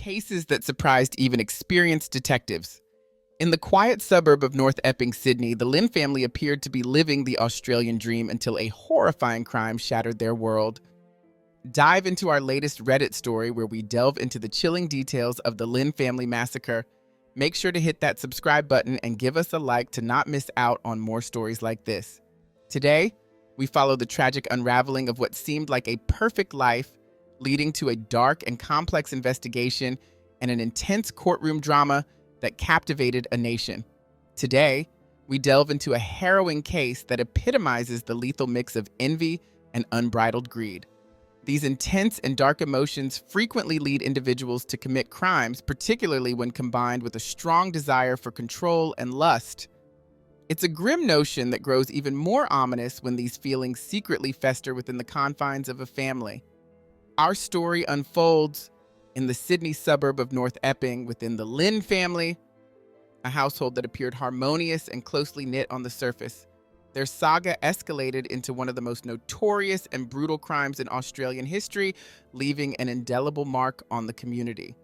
Cases that surprised even experienced detectives. In the quiet suburb of North Epping, Sydney, the Lynn family appeared to be living the Australian dream until a horrifying crime shattered their world. Dive into our latest Reddit story where we delve into the chilling details of the Lynn family massacre. Make sure to hit that subscribe button and give us a like to not miss out on more stories like this. Today, we follow the tragic unraveling of what seemed like a perfect life, leading to a dark and complex investigation and an intense courtroom drama that captivated a nation. Today, we delve into a harrowing case that epitomizes the lethal mix of envy and unbridled greed. These intense and dark emotions frequently lead individuals to commit crimes, particularly when combined with a strong desire for control and lust. It's a grim notion that grows even more ominous when these feelings secretly fester within the confines of a family. Our story unfolds in the Sydney suburb of North Epping within the Lynn family, a household that appeared harmonious and closely knit on the surface. Their saga escalated into one of the most notorious and brutal crimes in Australian history, leaving an indelible mark on the community.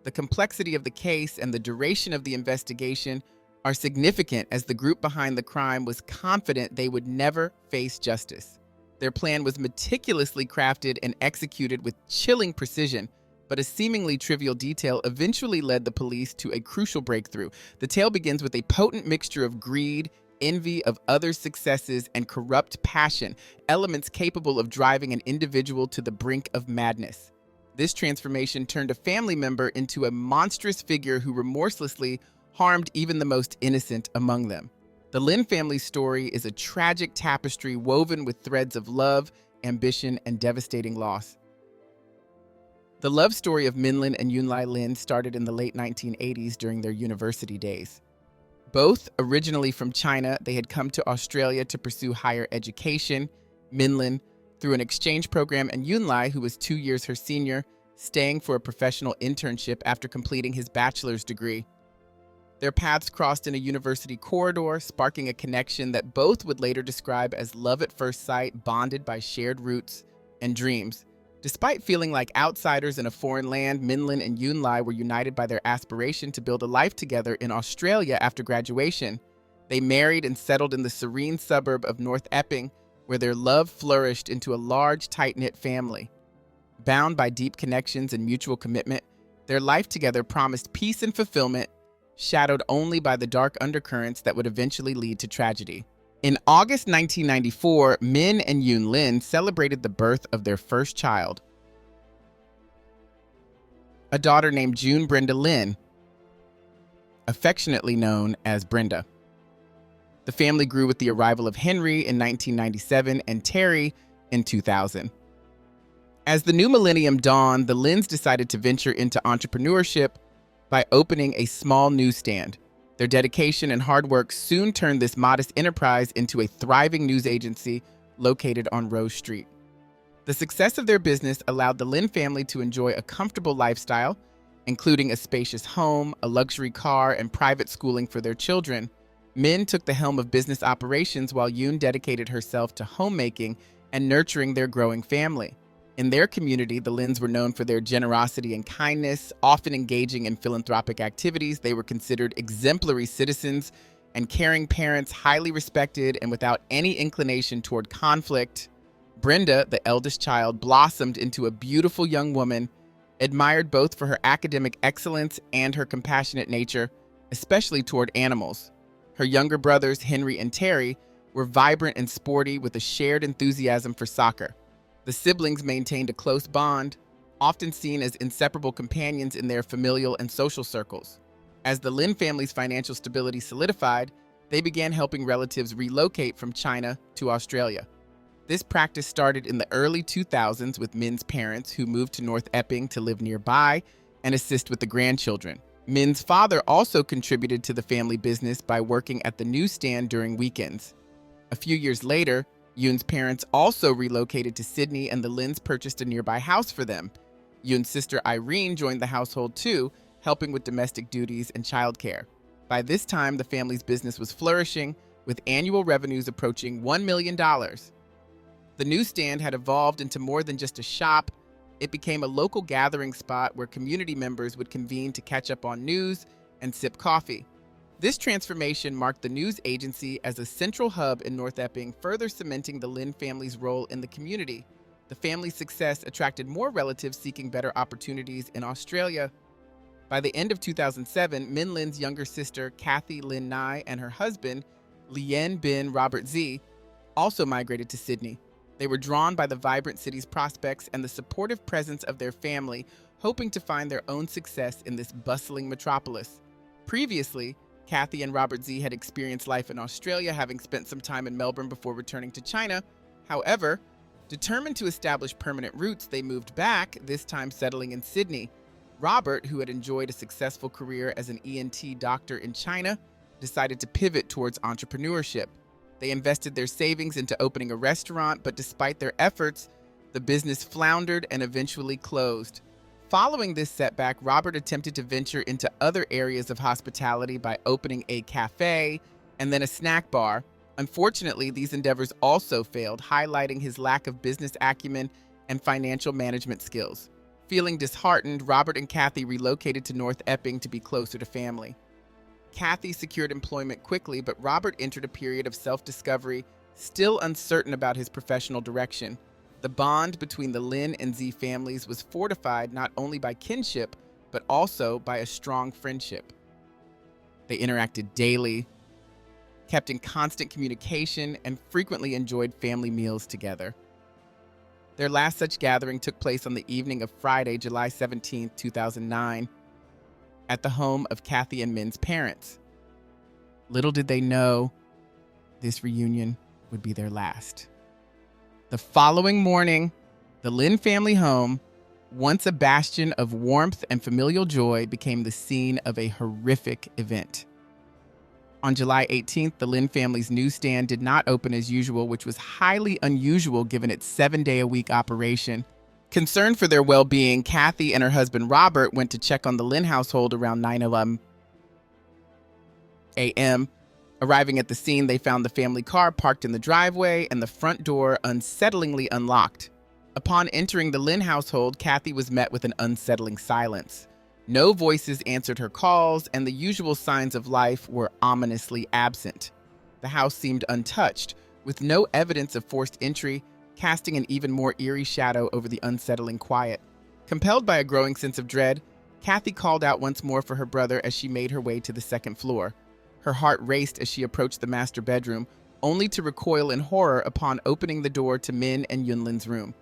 The complexity of the case and the duration of the investigation are significant, as the group behind the crime was confident they would never face justice. Their plan was meticulously crafted and executed with chilling precision, but a seemingly trivial detail eventually led the police to a crucial breakthrough. The tale begins with a potent mixture of greed, envy of others' successes, and corrupt passion, elements capable of driving an individual to the brink of madness. This transformation turned a family member into a monstrous figure who remorselessly harmed even the most innocent among them. The Lynn family's story is a tragic tapestry woven with threads of love, ambition, and devastating loss. The love story of Min Lin and Yun Lai Lin started in the late 1980s during their university days. Both originally from China, they had come to Australia to pursue higher education, Min Lin through an exchange program, and Yun Lai, who was 2 years her senior, staying for a professional internship after completing his bachelor's degree. Their paths crossed in a university corridor, sparking a connection that both would later describe as love at first sight, bonded by shared roots and dreams. Despite feeling like outsiders in a foreign land, Min Lin and Yun Lai were united by their aspiration to build a life together in Australia after graduation. They married and settled in the serene suburb of North Epping, where their love flourished into a large, tight-knit family. Bound by deep connections and mutual commitment, their life together promised peace and fulfillment, shadowed only by the dark undercurrents that would eventually lead to tragedy. In August 1994, Min and Yun Lin celebrated the birth of their first child, a daughter named June Brenda Lin, affectionately known as Brenda. The family grew with the arrival of Henry in 1997 and Terry in 2000. As the new millennium dawned, the Lins decided to venture into entrepreneurship by opening a small newsstand. Their dedication and hard work soon turned this modest enterprise into a thriving news agency located on Rose Street. The success of their business allowed the Lin family to enjoy a comfortable lifestyle, including a spacious home, a luxury car, and private schooling for their children. Min took the helm of business operations while Yun dedicated herself to homemaking and nurturing their growing family. In their community, the Lins were known for their generosity and kindness, often engaging in philanthropic activities. They were considered exemplary citizens and caring parents, highly respected and without any inclination toward conflict. Brenda, the eldest child, blossomed into a beautiful young woman, admired both for her academic excellence and her compassionate nature, especially toward animals. Her younger brothers, Henry and Terry, were vibrant and sporty with a shared enthusiasm for soccer. The siblings maintained a close bond, often seen as inseparable companions in their familial and social circles. As the Lin family's financial stability solidified, they began helping relatives relocate from China to Australia. This practice started in the early 2000s with Min's parents, who moved to North Epping to live nearby and assist with the grandchildren. Min's father also contributed to the family business by working at the newsstand during weekends. A few years later, Yun's parents also relocated to Sydney, and the Lins purchased a nearby house for them. Yun's sister Irene joined the household too, helping with domestic duties and childcare. By this time, the family's business was flourishing, with annual revenues approaching $1 million. The newsstand had evolved into more than just a shop. It became a local gathering spot where community members would convene to catch up on news and sip coffee. This transformation marked the news agency as a central hub in North Epping, further cementing the Lin family's role in the community. The family's success attracted more relatives seeking better opportunities in Australia. By the end of 2007, Min Lin's younger sister, Kathy Lin Nai, and her husband, Lien bin Robert Z, also migrated to Sydney. They were drawn by the vibrant city's prospects and the supportive presence of their family, hoping to find their own success in this bustling metropolis. Previously, Kathy and Robert Z had experienced life in Australia, having spent some time in Melbourne before returning to China. However, determined to establish permanent roots, they moved back, this time settling in Sydney. Robert, who had enjoyed a successful career as an ENT doctor in China, decided to pivot towards entrepreneurship. They invested their savings into opening a restaurant, but despite their efforts, the business floundered and eventually closed. Following this setback, Robert attempted to venture into other areas of hospitality by opening a cafe and then a snack bar. Unfortunately, these endeavors also failed, highlighting his lack of business acumen and financial management skills. Feeling disheartened, Robert and Kathy relocated to North Epping to be closer to family. Kathy secured employment quickly, but Robert entered a period of self-discovery, still uncertain about his professional direction. The bond between the Lin and Z families was fortified not only by kinship, but also by a strong friendship. They interacted daily, kept in constant communication, and frequently enjoyed family meals together. Their last such gathering took place on the evening of Friday, July 17, 2009, at the home of Kathy and Min's parents. Little did they know this reunion would be their last. The following morning, the Lin family home, once a bastion of warmth and familial joy, became the scene of a horrific event. On July 18th, the Lin family's newsstand did not open as usual, which was highly unusual given its 7-day-a-week operation. Concerned for their well-being, Kathy and her husband Robert went to check on the Lin household around 9:11 a.m. Arriving at the scene, they found the family car parked in the driveway and the front door unsettlingly unlocked. Upon entering the Lin household, Kathy was met with an unsettling silence. No voices answered her calls, and the usual signs of life were ominously absent. The house seemed untouched, with no evidence of forced entry, casting an even more eerie shadow over the unsettling quiet. Compelled by a growing sense of dread, Kathy called out once more for her brother as she made her way to the second floor. Her heart raced as she approached the master bedroom, only to recoil in horror upon opening the door to Min and Yunlin's room.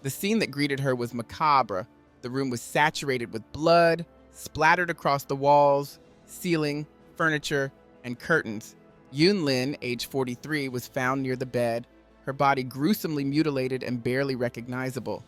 The scene that greeted her was macabre. The room was saturated with blood, splattered across the walls, ceiling, furniture, and curtains. Yunlin, age 43, was found near the bed, her body gruesomely mutilated and barely recognizable.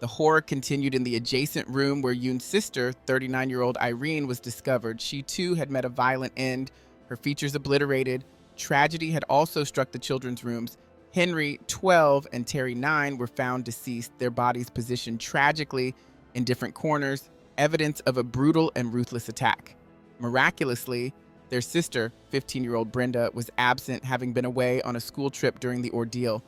The horror continued in the adjacent room where Yoon's sister, 39-year-old Irene, was discovered. She too had met a violent end, her features obliterated. Tragedy had also struck the children's rooms. Henry, 12, and Terry, 9, were found deceased, their bodies positioned tragically in different corners, evidence of a brutal and ruthless attack. Miraculously, their sister, 15-year-old Brenda, was absent, having been away on a school trip during the ordeal.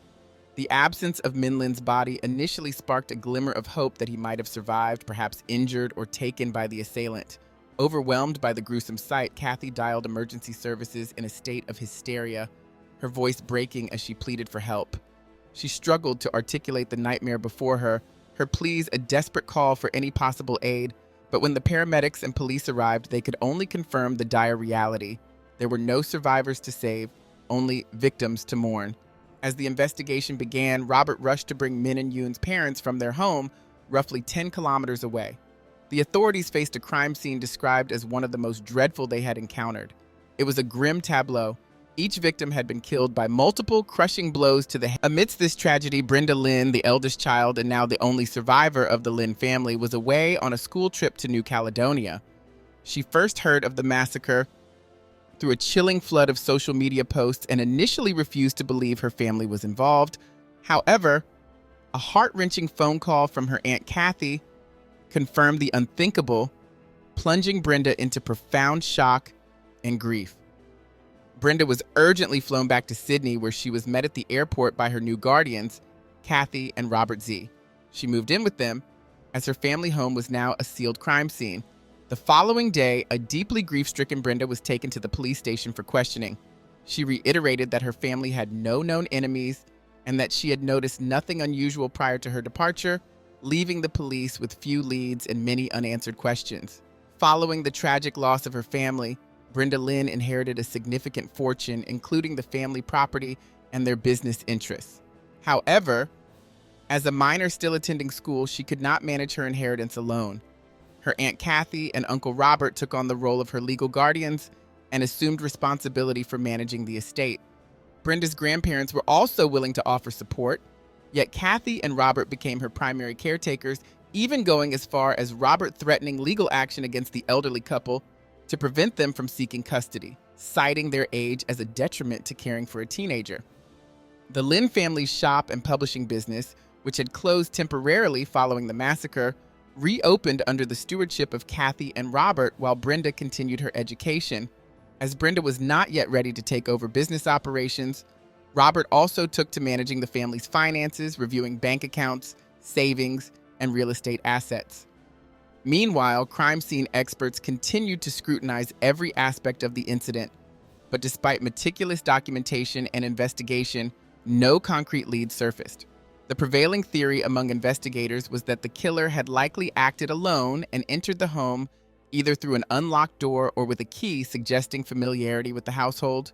The absence of Min Lin's body initially sparked a glimmer of hope that he might have survived, perhaps injured or taken by the assailant. Overwhelmed by the gruesome sight, Kathy dialed emergency services in a state of hysteria, her voice breaking as she pleaded for help. She struggled to articulate the nightmare before her, her pleas a desperate call for any possible aid. But when the paramedics and police arrived, they could only confirm the dire reality. There were no survivors to save, only victims to mourn. As the investigation began, Robert rushed to bring Min and Yoon's parents from their home, roughly 10 kilometers away. The authorities faced a crime scene described as one of the most dreadful they had encountered. It was a grim tableau. Each victim had been killed by multiple crushing blows to the head. Amidst this tragedy, Brenda Lin, the eldest child and now the only survivor of the Lin family, was away on a school trip to New Caledonia. She first heard of the massacre through a chilling flood of social media posts and initially refused to believe her family was involved. However, a heart-wrenching phone call from her Aunt Kathy confirmed the unthinkable, plunging Brenda into profound shock and grief. Brenda was urgently flown back to Sydney, where she was met at the airport by her new guardians, Kathy and Robert Z. She moved in with them, as her family home was now a sealed crime scene. The following day, a deeply grief-stricken Brenda was taken to the police station for questioning. She reiterated that her family had no known enemies and that she had noticed nothing unusual prior to her departure, leaving the police with few leads and many unanswered questions. Following the tragic loss of her family, Brenda Lynn inherited a significant fortune, including the family property and their business interests. However, as a minor still attending school, she could not manage her inheritance alone. Her Aunt Kathy and Uncle Robert took on the role of her legal guardians and assumed responsibility for managing the estate. Brenda's grandparents were also willing to offer support, yet Kathy and Robert became her primary caretakers, even going as far as Robert threatening legal action against the elderly couple to prevent them from seeking custody, citing their age as a detriment to caring for a teenager. The Lynn family's shop and publishing business, which had closed temporarily following the massacre, reopened under the stewardship of Kathy and Robert while Brenda continued her education. As Brenda was not yet ready to take over business operations, Robert also took to managing the family's finances, reviewing bank accounts, savings, and real estate assets. Meanwhile, crime scene experts continued to scrutinize every aspect of the incident, but despite meticulous documentation and investigation, no concrete leads surfaced. The prevailing theory among investigators was that the killer had likely acted alone and entered the home either through an unlocked door or with a key, suggesting familiarity with the household.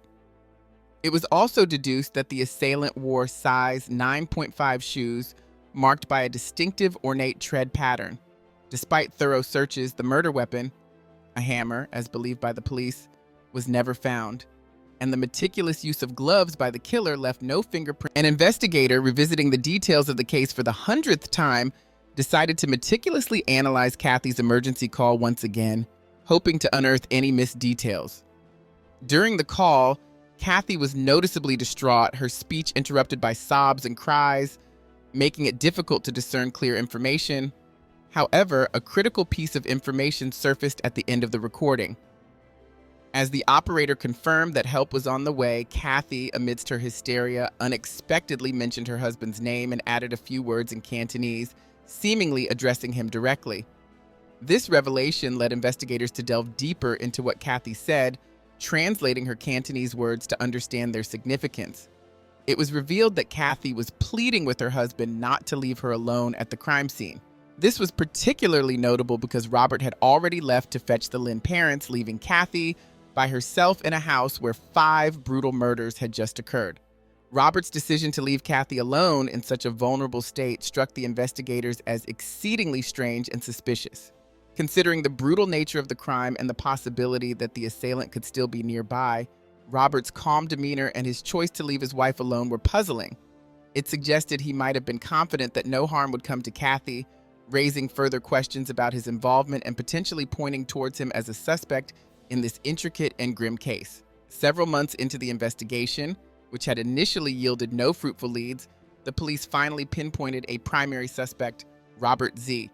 It was also deduced that the assailant wore size 9.5 shoes marked by a distinctive ornate tread pattern. Despite thorough searches, the murder weapon, a hammer, as believed by the police, was never found, and the meticulous use of gloves by the killer left no fingerprint. An investigator, revisiting the details of the case for the 100th time, decided to meticulously analyze Kathy's emergency call once again, hoping to unearth any missed details. During the call, Kathy was noticeably distraught, her speech interrupted by sobs and cries, making it difficult to discern clear information. However, a critical piece of information surfaced at the end of the recording. As the operator confirmed that help was on the way, Kathy, amidst her hysteria, unexpectedly mentioned her husband's name and added a few words in Cantonese, seemingly addressing him directly. This revelation led investigators to delve deeper into what Kathy said, translating her Cantonese words to understand their significance. It was revealed that Kathy was pleading with her husband not to leave her alone at the crime scene. This was particularly notable because Robert had already left to fetch the Lynn parents, leaving Kathy by herself in a house where 5 brutal murders had just occurred. Robert's decision to leave Kathy alone in such a vulnerable state struck the investigators as exceedingly strange and suspicious. Considering the brutal nature of the crime and the possibility that the assailant could still be nearby, Robert's calm demeanor and his choice to leave his wife alone were puzzling. It suggested he might have been confident that no harm would come to Kathy, raising further questions about his involvement and potentially pointing towards him as a suspect in this intricate and grim case. Several months into the investigation, which had initially yielded no fruitful leads, the police finally pinpointed a primary suspect, Robert Z.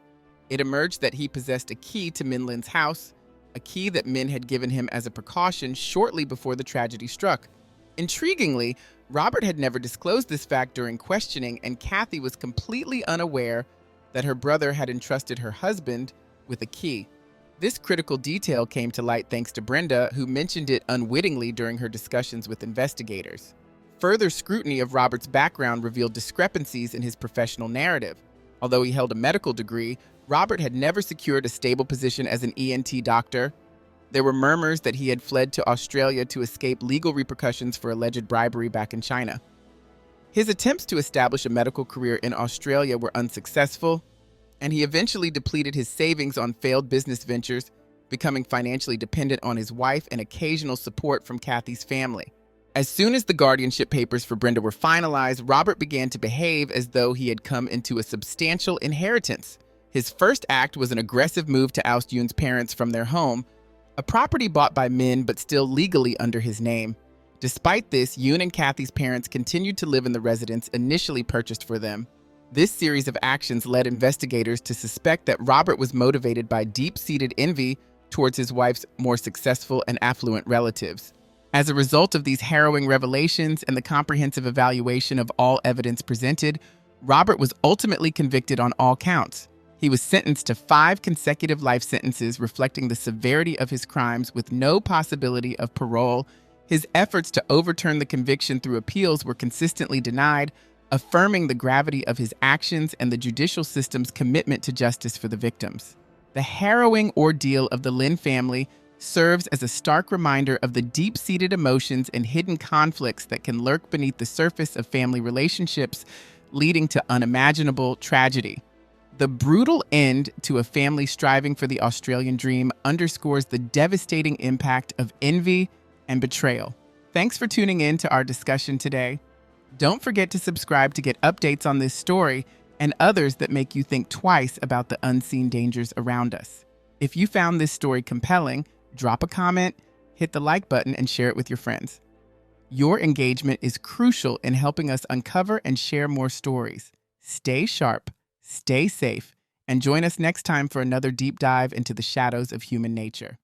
It emerged that he possessed a key to Min Lin's house, a key that Min had given him as a precaution shortly before the tragedy struck. Intriguingly, Robert had never disclosed this fact during questioning, and Kathy was completely unaware that her brother had entrusted her husband with a key. This critical detail came to light thanks to Brenda, who mentioned it unwittingly during her discussions with investigators. Further scrutiny of Robert's background revealed discrepancies in his professional narrative. Although he held a medical degree, Robert had never secured a stable position as an ENT doctor. There were murmurs that he had fled to Australia to escape legal repercussions for alleged bribery back in China. His attempts to establish a medical career in Australia were unsuccessful, and he eventually depleted his savings on failed business ventures, becoming financially dependent on his wife and occasional support from Kathy's family. As soon as the guardianship papers for Brenda were finalized, Robert began to behave as though he had come into a substantial inheritance. His first act was an aggressive move to oust Yoon's parents from their home, a property bought by Min but still legally under his name. Despite this, Yoon and Kathy's parents continued to live in the residence initially purchased for them. This series of actions led investigators to suspect that Robert was motivated by deep-seated envy towards his wife's more successful and affluent relatives. As a result of these harrowing revelations and the comprehensive evaluation of all evidence presented, Robert was ultimately convicted on all counts. He was sentenced to 5 consecutive life sentences, reflecting the severity of his crimes with no possibility of parole. His efforts to overturn the conviction through appeals were consistently denied, affirming the gravity of his actions and the judicial system's commitment to justice for the victims. The harrowing ordeal of the Lynn family serves as a stark reminder of the deep-seated emotions and hidden conflicts that can lurk beneath the surface of family relationships, leading to unimaginable tragedy. The brutal end to a family striving for the Australian dream underscores the devastating impact of envy and betrayal. Thanks for tuning in to our discussion today. Don't forget to subscribe to get updates on this story and others that make you think twice about the unseen dangers around us. If you found this story compelling, drop a comment, hit the like button, and share it with your friends. Your engagement is crucial in helping us uncover and share more stories. Stay sharp, stay safe, and join us next time for another deep dive into the shadows of human nature.